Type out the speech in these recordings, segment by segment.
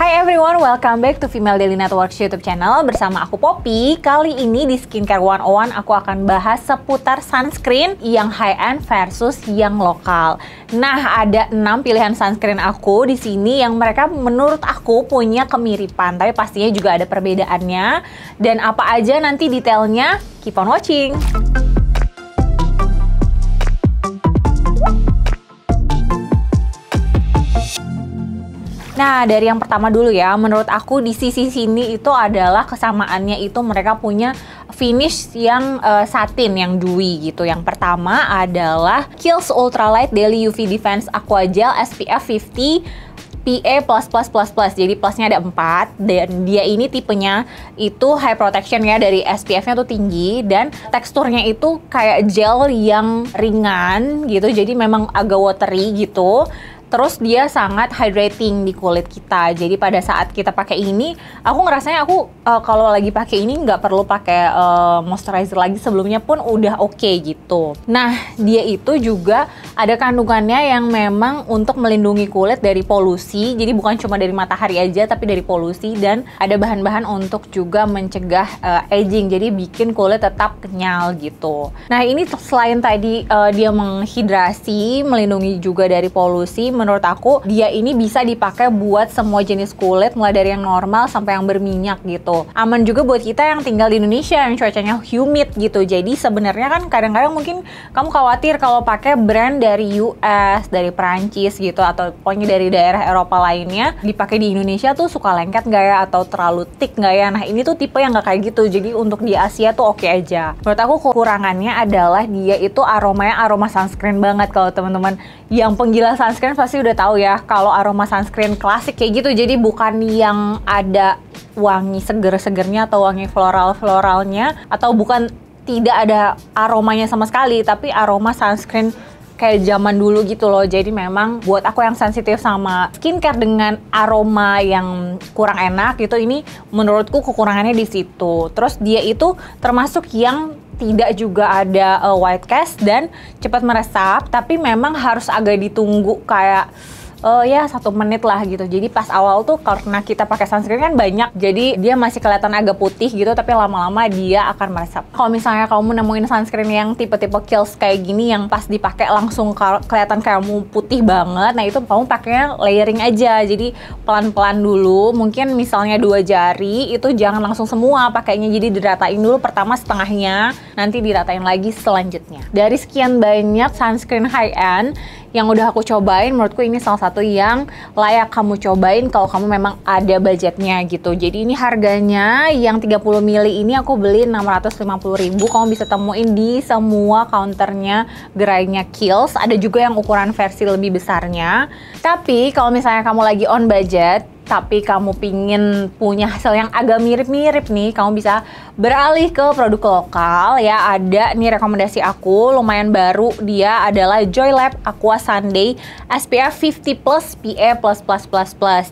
Hi everyone, welcome back to Female Daily Networks YouTube channel bersama aku Poppy. Kali ini di Skincare 101 aku akan bahas seputar sunscreen yang high-end versus yang lokal. Nah, ada 6 pilihan sunscreen aku di sini yang mereka menurut aku punya kemiripan, tapi pastinya juga ada perbedaannya. Dan apa aja nanti detailnya, keep on watching. Nah, dari yang pertama dulu ya, menurut aku di sisi sini itu adalah kesamaannya itu mereka punya finish yang satin, yang dewy gitu. Yang pertama adalah Kiehl's Ultralight Daily UV Defense Aqua Gel SPF 50 PA++++. Jadi plusnya ada 4 dan dia ini tipenya itu high protection ya, dari SPF-nya tuh tinggi dan teksturnya itu kayak gel yang ringan gitu. Jadi memang agak watery gitu. Terus dia sangat hydrating di kulit kita. Jadi pada saat kita pakai ini, aku ngerasanya aku kalau lagi pakai ini nggak perlu pakai moisturizer lagi, sebelumnya pun udah oke gitu. Nah, dia itu juga ada kandungannya yang memang untuk melindungi kulit dari polusi. Jadi bukan cuma dari matahari aja, tapi dari polusi, dan ada bahan-bahan untuk juga mencegah aging. Jadi bikin kulit tetap kenyal gitu. Nah, ini selain tadi dia menghidrasi, melindungi juga dari polusi. Menurut aku dia ini bisa dipakai buat semua jenis kulit, mulai dari yang normal sampai yang berminyak gitu. Aman juga buat kita yang tinggal di Indonesia yang cuacanya humid gitu. Jadi sebenarnya kan kadang-kadang mungkin kamu khawatir kalau pakai brand dari US, dari Perancis gitu, atau pokoknya dari daerah Eropa lainnya, dipakai di Indonesia tuh suka lengket nggak ya, atau terlalu thick nggak ya. Nah, ini tuh tipe yang nggak kayak gitu. Jadi untuk di Asia tuh oke aja. Menurut aku kekurangannya adalah dia itu aromanya aroma sunscreen banget. Kalau teman-teman yang penggila sunscreen pasti udah tahu ya kalau aroma sunscreen klasik kayak gitu. Jadi bukan yang ada wangi seger-segernya atau wangi floral-floralnya, atau bukan tidak ada aromanya sama sekali, tapi aroma sunscreen kayak zaman dulu gitu loh. Jadi memang buat aku yang sensitif sama skincare dengan aroma yang kurang enak gitu, ini menurutku kekurangannya di situ. Terus dia itu termasuk yang tidak juga ada white cast dan cepat meresap, tapi memang harus agak ditunggu kayak ya 1 menit lah gitu. Jadi pas awal tuh karena kita pakai sunscreen kan banyak, jadi dia masih kelihatan agak putih gitu, tapi lama-lama dia akan meresap. Kalau misalnya kamu nemuin sunscreen yang tipe-tipe Kiehl's kayak gini yang pas dipakai langsung kelihatan kamu putih banget, nah itu kamu pakainya layering aja. Jadi pelan-pelan dulu, mungkin misalnya 2 jari itu jangan langsung semua pakainya. Jadi diratain dulu pertama setengahnya, nanti diratain lagi selanjutnya. Dari sekian banyak sunscreen high-end yang udah aku cobain, menurutku ini salah satu yang layak kamu cobain kalau kamu memang ada budgetnya gitu. Jadi ini harganya yang 30 ml ini aku beli 650.000. Kamu bisa temuin di semua counternya gerainya Kiehl's. Ada juga yang ukuran versi lebih besarnya. Tapi kalau misalnya kamu lagi on budget, tapi kamu pingin punya hasil yang agak mirip-mirip nih, kamu bisa beralih ke produk lokal ya. Ada nih rekomendasi aku, lumayan baru, dia adalah Joylab Aqua Sunday SPF 50+ PA++++.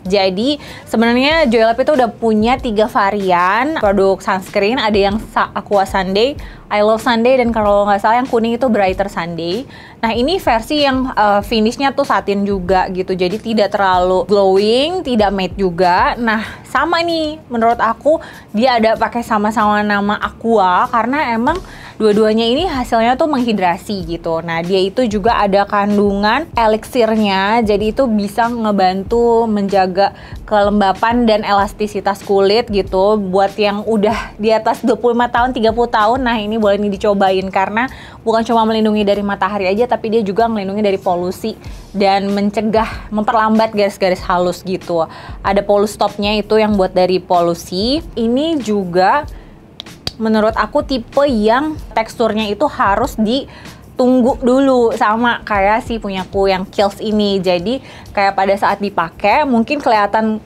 Jadi sebenarnya Joylab itu udah punya 3 varian produk sunscreen. Ada yang Aqua Sunday, I Love Sunday, dan kalau nggak salah yang kuning itu Brighter Sunday. Nah, ini versi yang finishnya tuh satin juga gitu, jadi tidak terlalu glowing, tidak matte juga. Nah, sama nih menurut aku dia ada pakai sama-sama nama Aqua karena emang dua-duanya ini hasilnya tuh menghidrasi gitu. Nah, dia itu juga ada kandungan elixirnya, jadi itu bisa ngebantu menjaga kelembapan dan elastisitas kulit gitu. Buat yang udah di atas 25 tahun, 30 tahun, nah ini boleh nih dicobain karena bukan cuma melindungi dari matahari aja, tapi dia juga melindungi dari polusi dan mencegah, memperlambat garis-garis halus gitu. Ada Polus Stopnya itu yang buat dari polusi. Ini juga menurut aku tipe yang teksturnya itu harus ditunggu dulu, sama kayak si punyaku yang Kiehl's ini. Jadi kayak pada saat dipakai mungkin kelihatan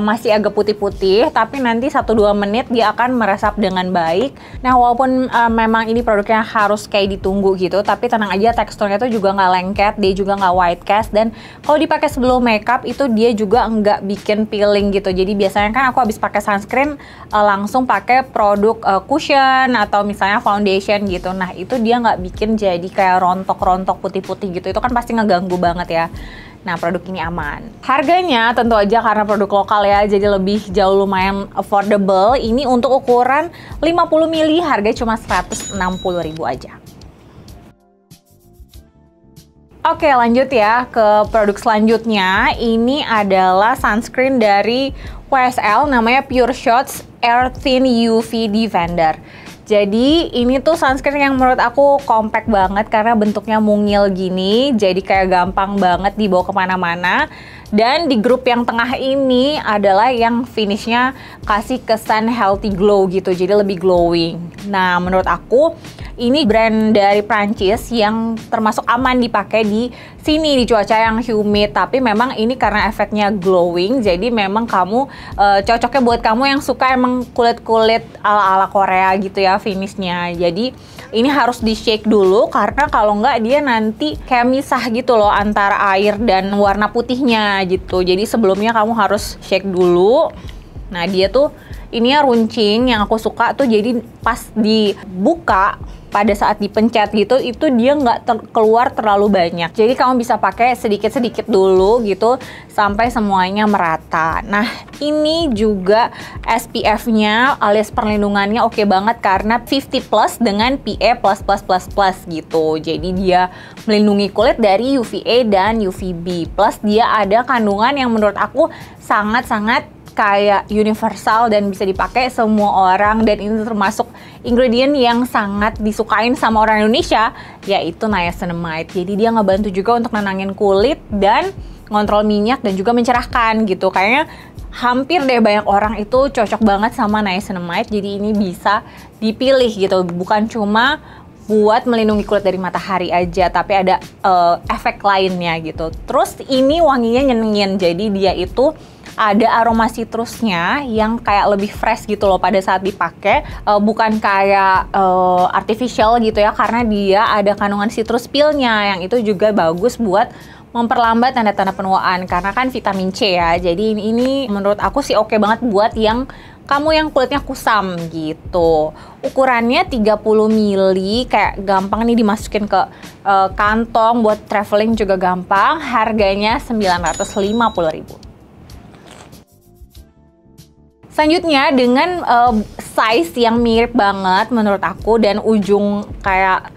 masih agak putih-putih, tapi nanti 1-2 menit dia akan meresap dengan baik. Nah, walaupun memang ini produknya harus kayak ditunggu gitu, tapi tenang aja, teksturnya itu juga nggak lengket, dia juga nggak white cast, dan kalau dipakai sebelum makeup itu dia juga nggak bikin peeling gitu. Jadi biasanya kan aku habis pakai sunscreen langsung pakai produk cushion atau misalnya foundation gitu. Nah, itu dia nggak bikin jadi kayak rontok-rontok putih-putih gitu, itu kan pasti ngeganggu banget ya. Nah, produk ini aman. Harganya tentu aja karena produk lokal ya, jadi lebih jauh lumayan affordable. Ini untuk ukuran 50 ml harganya cuma 160.000 aja. Oke, lanjut ya ke produk selanjutnya. Ini adalah sunscreen dari YSL, namanya Pure Shots Air Thin UV Defender. Jadi ini tuh sunscreen yang menurut aku compact banget karena bentuknya mungil gini, jadi kayak gampang banget dibawa kemana-mana. Dan di grup yang tengah ini adalah yang finishnya kasih kesan healthy glow gitu, jadi lebih glowing. Nah, menurut aku ini brand dari Prancis yang termasuk aman dipakai di sini di cuaca yang humid. Tapi memang ini karena efeknya glowing, jadi memang kamu cocoknya buat kamu yang suka emang kulit-kulit ala-ala Korea gitu ya finishnya. Jadi ini harus di shake dulu karena kalau nggak dia nanti kayak misah gitu loh antara air dan warna putihnya gitu. Jadi sebelumnya kamu harus shake dulu. Nah, dia tuh ininya runcing, yang aku suka tuh jadi pas dibuka pada saat dipencet gitu, itu dia nggak keluar terlalu banyak. Jadi kamu bisa pakai sedikit-sedikit dulu gitu sampai semuanya merata. Nah, ini juga SPF-nya alias perlindungannya oke banget karena 50 plus dengan PA++++ gitu. Jadi dia melindungi kulit dari UVA dan UVB. Plus dia ada kandungan yang menurut aku sangat-sangat kayak universal dan bisa dipakai semua orang, dan ini termasuk ingredient yang sangat disukain sama orang Indonesia, yaitu niacinamide. Jadi dia ngebantu juga untuk nenangin kulit dan ngontrol minyak dan juga mencerahkan gitu. Kayaknya hampir deh banyak orang itu cocok banget sama niacinamide, jadi ini bisa dipilih gitu, bukan cuma buat melindungi kulit dari matahari aja, tapi ada efek lainnya gitu. Terus ini wanginya nyenengin, jadi dia itu ada aroma citrusnya yang kayak lebih fresh gitu loh pada saat dipakai, bukan kayak artificial gitu ya, karena dia ada kandungan citrus peel-nya yang itu juga bagus buat memperlambat tanda-tanda penuaan karena kan vitamin C ya. Jadi ini menurut aku sih oke banget buat yang kamu yang kulitnya kusam gitu. Ukurannya 30 ml, kayak gampang nih dimasukin ke kantong, buat traveling juga gampang. Harganya 950.000. Selanjutnya dengan size yang mirip banget menurut aku, dan ujung kayak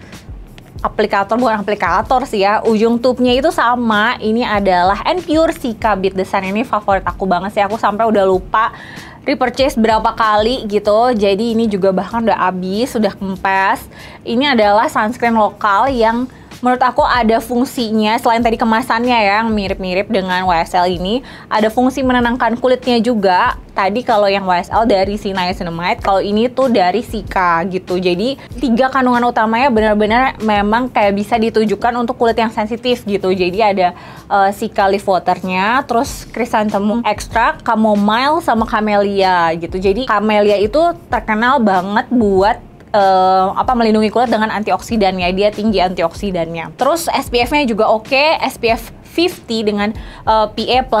aplikator, bukan aplikator sih ya, ujung tube-nya itu sama. Ini adalah Pure Cica Beat Design. Ini favorit aku banget sih, aku sampai udah lupa repurchase berapa kali gitu. Jadi ini juga bahkan udah habis, udah kempes. Ini adalah sunscreen lokal yang menurut aku ada fungsinya, selain tadi kemasannya ya yang mirip-mirip dengan YSL ini, ada fungsi menenangkan kulitnya juga. Tadi kalau yang YSL dari si niacinamide, kalau ini tuh dari Cica gitu. Jadi 3 kandungan utamanya benar-benar memang kayak bisa ditujukan untuk kulit yang sensitif gitu. Jadi ada Cica leaf waternya, terus chrysanthemum extract, chamomile sama camellia gitu. Jadi camellia itu terkenal banget buat melindungi kulit dengan antioksidannya, dia tinggi antioksidannya. Terus SPF-nya juga oke, SPF 50 dengan PA++++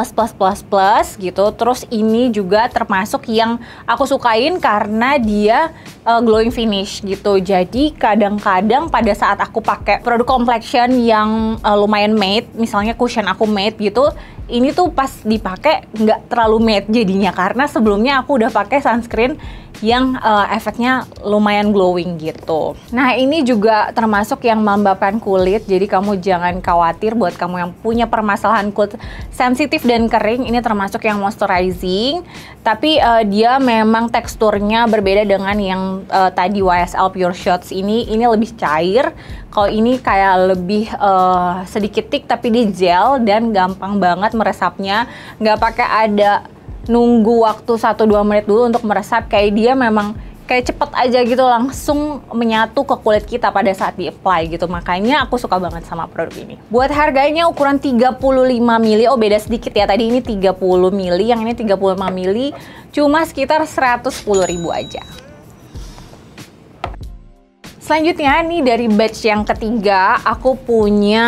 gitu. Terus ini juga termasuk yang aku sukain karena dia glowing finish gitu. Jadi kadang-kadang pada saat aku pakai produk complexion yang lumayan matte, misalnya cushion aku matte gitu, ini tuh pas dipakai nggak terlalu matte jadinya, karena sebelumnya aku udah pakai sunscreen yang efeknya lumayan glowing gitu. Nah, ini juga termasuk yang melembabkan kulit, jadi kamu jangan khawatir buat kamu yang punya permasalahan kulit sensitif dan kering. Ini termasuk yang moisturizing, tapi dia memang teksturnya berbeda dengan yang tadi YSL Pure Shots ini lebih cair. Kalau ini kayak lebih sedikit thick, tapi dia gel dan gampang banget meresapnya, nggak pakai ada nunggu waktu 1-2 menit dulu untuk meresap. Kayak dia memang kayak cepet aja gitu, langsung menyatu ke kulit kita pada saat di-apply gitu. Makanya aku suka banget sama produk ini. Buat harganya ukuran 35 ml, oh beda sedikit ya, tadi ini 30 ml, yang ini 35 ml, cuma sekitar 110.000 aja. Selanjutnya nih dari batch yang ketiga, aku punya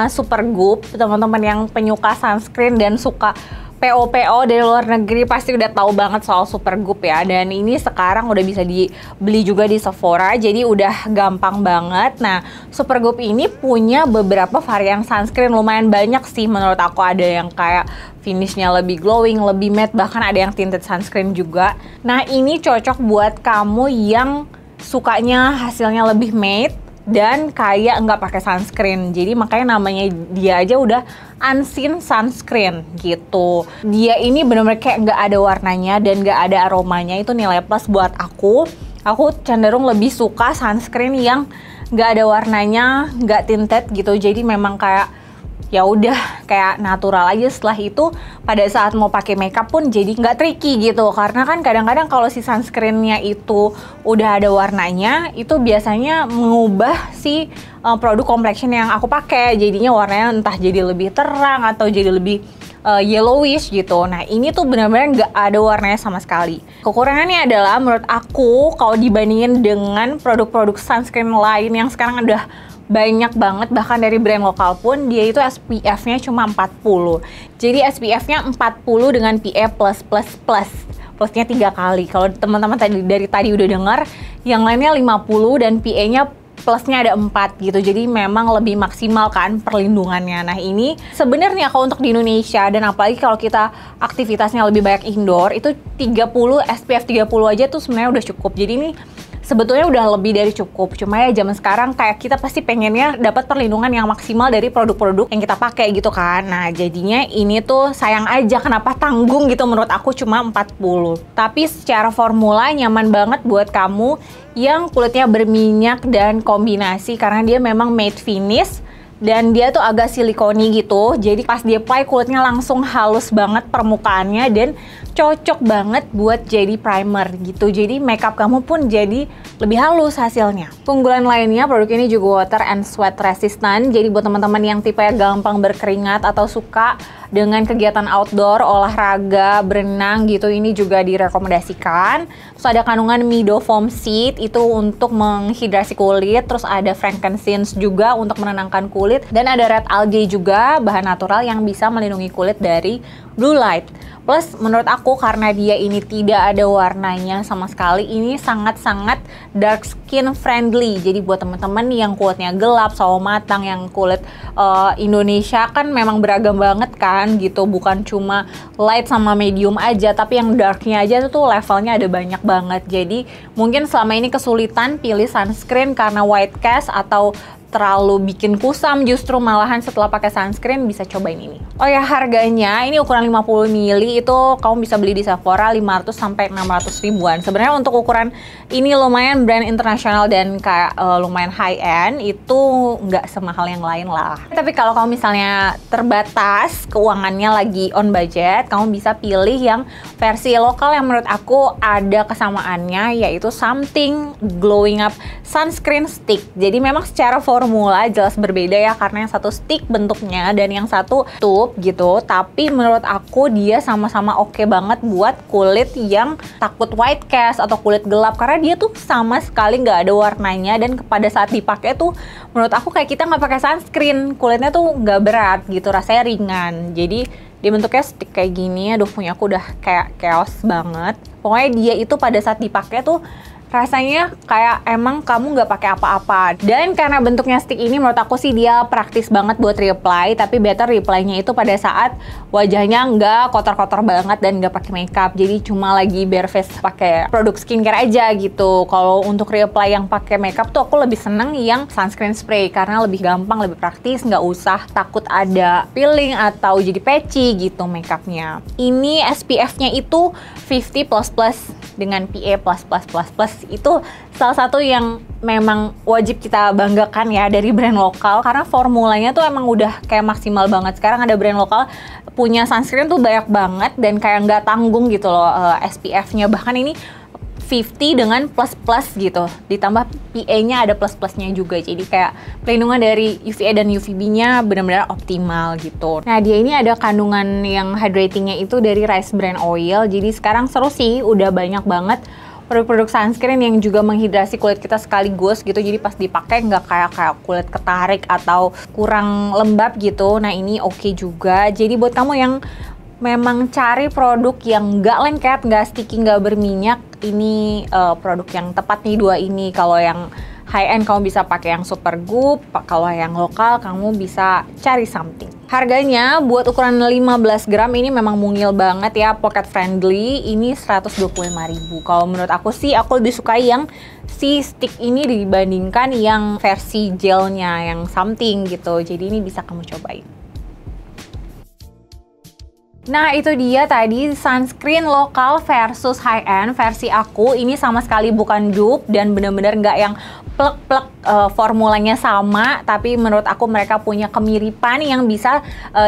Supergoop. Teman-teman yang penyuka sunscreen dan suka PO-PO dari luar negeri pasti udah tahu banget soal Supergoop ya. Dan ini sekarang udah bisa dibeli juga di Sephora, jadi udah gampang banget. Nah, Supergoop ini punya beberapa varian sunscreen, lumayan banyak sih menurut aku. Ada yang kayak finishnya lebih glowing, lebih matte, bahkan ada yang tinted sunscreen juga. Nah, ini cocok buat kamu yang sukanya hasilnya lebih matte dan kayak nggak pakai sunscreen. Jadi makanya namanya dia aja udah unseen sunscreen gitu. Dia ini bener-bener kayak nggak ada warnanya dan nggak ada aromanya. Itu nilai plus buat aku. Aku cenderung lebih suka sunscreen yang nggak ada warnanya, nggak tinted gitu. Jadi memang kayak ya udah kayak natural aja. Setelah itu pada saat mau pakai makeup pun jadi nggak tricky gitu, karena kan kadang-kadang kalau si sunscreennya itu udah ada warnanya, itu biasanya mengubah si produk complexion yang aku pakai, jadinya warnanya entah jadi lebih terang atau jadi lebih yellowish gitu. Nah, ini tuh benar-benar nggak ada warnanya sama sekali. Kekurangannya adalah menurut aku kalau dibandingin dengan produk-produk sunscreen lain yang sekarang udah banyak banget, bahkan dari brand lokal pun, dia itu SPF-nya cuma 40. Jadi SPF-nya 40 dengan PA+++. Plusnya 3 kali. Kalau teman-teman dari tadi udah dengar, yang lainnya 50 dan PA-nya plusnya ada 4 gitu. Jadi memang lebih maksimal kan perlindungannya. Nah, ini sebenarnya kalau untuk di Indonesia, dan apalagi kalau kita aktivitasnya lebih banyak indoor, itu 30, SPF 30 aja tuh sebenarnya udah cukup. Jadi ini sebetulnya udah lebih dari cukup. Cuma ya zaman sekarang kayak kita pasti pengennya dapat perlindungan yang maksimal dari produk-produk yang kita pakai gitu kan. Nah, jadinya ini tuh sayang aja kenapa tanggung gitu menurut aku cuma 40. Tapi secara formula nyaman banget buat kamu yang kulitnya berminyak dan kombinasi, karena dia memang matte finish dan dia tuh agak silikoni gitu. Jadi pas di apply kulitnya langsung halus banget permukaannya dan cocok banget buat jadi primer gitu. Jadi makeup kamu pun jadi lebih halus hasilnya. Keunggulan lainnya, produk ini juga water and sweat resistant. Jadi buat teman-teman yang tipe gampang berkeringat atau suka dengan kegiatan outdoor, olahraga, berenang gitu, ini juga direkomendasikan. Terus ada kandungan Mido Foam Seed itu untuk menghidrasi kulit. Terus ada frankincense juga untuk menenangkan kulit. Dan ada red algae juga, bahan natural yang bisa melindungi kulit dari blue light. Plus menurut aku karena dia ini tidak ada warnanya sama sekali, ini sangat-sangat dark skin friendly. Jadi buat teman-teman yang kulitnya gelap, sawo matang, yang kulit Indonesia kan memang beragam banget kan gitu, bukan cuma light sama medium aja, tapi yang darknya aja tuh levelnya ada banyak banget. Jadi mungkin selama ini kesulitan pilih sunscreen karena white cast atau terlalu bikin kusam, justru malahan setelah pakai sunscreen bisa cobain ini. Oh ya, harganya ini ukuran 50 ml itu kamu bisa beli di Sephora 500 sampai 600 ribuan. Sebenarnya untuk ukuran ini lumayan brand internasional dan kayak lumayan high end, itu nggak semahal yang lain lah. Tapi kalau kamu misalnya terbatas keuangannya, lagi on budget, kamu bisa pilih yang versi lokal yang menurut aku ada kesamaannya, yaitu Something Glowing Up Sunscreen Stick. Jadi memang secara formula jelas berbeda ya, karena yang satu stick bentuknya dan yang satu tube gitu. Tapi menurut aku dia sama-sama oke banget buat kulit yang takut white cast atau kulit gelap, karena dia tuh sama sekali nggak ada warnanya, dan pada saat dipakai tuh menurut aku kayak kita nggak pakai sunscreen, kulitnya tuh nggak berat gitu, rasanya ringan. Jadi dia bentuknya stick kayak gini. Aduh, punya aku udah kayak chaos banget. Pokoknya dia itu pada saat dipakai tuh rasanya kayak emang kamu nggak pakai apa-apa. Dan karena bentuknya stick ini menurut aku sih dia praktis banget buat reapply, tapi better reapply-nya itu pada saat wajahnya nggak kotor-kotor banget dan nggak pakai makeup. Jadi cuma lagi bare face pakai produk skincare aja gitu. Kalau untuk reapply yang pakai makeup tuh aku lebih seneng yang sunscreen spray, karena lebih gampang, lebih praktis, nggak usah takut ada peeling atau jadi patchy gitu makeupnya. Ini SPF-nya itu 50++ dengan PA++++. Itu salah satu yang memang wajib kita banggakan ya dari brand lokal, karena formulanya tuh emang udah kayak maksimal banget. Sekarang ada brand lokal punya sunscreen tuh banyak banget dan kayak nggak tanggung gitu loh SPF-nya. Bahkan ini 50 dengan plus-plus gitu, ditambah PA-nya ada plus-plusnya juga, jadi kayak pelindungan dari UVA dan UVB-nya benar-benar optimal gitu. Nah, dia ini ada kandungan yang hydratingnya itu dari rice bran oil, jadi sekarang seru sih, udah banyak banget produk-produk sunscreen yang juga menghidrasi kulit kita sekaligus gitu, jadi pas dipakai nggak kayak kulit ketarik atau kurang lembab gitu. Nah, ini oke juga. Jadi buat kamu yang memang cari produk yang nggak lengket, nggak sticky, nggak berminyak, ini produk yang tepat nih dua ini. Kalau yang high end kamu bisa pakai yang Supergoop, kalau yang lokal kamu bisa cari something. Harganya buat ukuran 15 gram ini memang mungil banget ya, pocket friendly. Ini 125.000. Kalau menurut aku sih, aku lebih suka yang si stick ini dibandingkan yang versi gelnya yang something gitu. Jadi ini bisa kamu cobain. Nah, itu dia tadi sunscreen lokal versus high end versi aku. Ini sama sekali bukan dupe dan bener-bener nggak yang plek-plek formulanya sama, tapi menurut aku mereka punya kemiripan yang bisa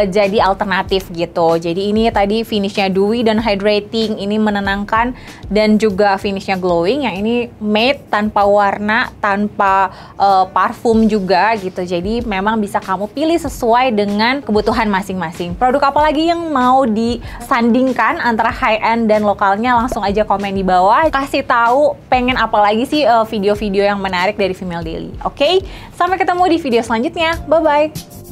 jadi alternatif gitu. Jadi ini tadi finishnya dewy dan hydrating, ini menenangkan dan juga finishnya glowing. Yang ini matte tanpa warna, tanpa parfum juga gitu. Jadi memang bisa kamu pilih sesuai dengan kebutuhan masing-masing. Produk apa lagi yang mau disandingkan antara high end dan lokalnya, langsung aja komen di bawah. Kasih tahu pengen apa lagi sih video-video yang menarik dari Female Daily. Oke, sampai ketemu di video selanjutnya. Bye-bye!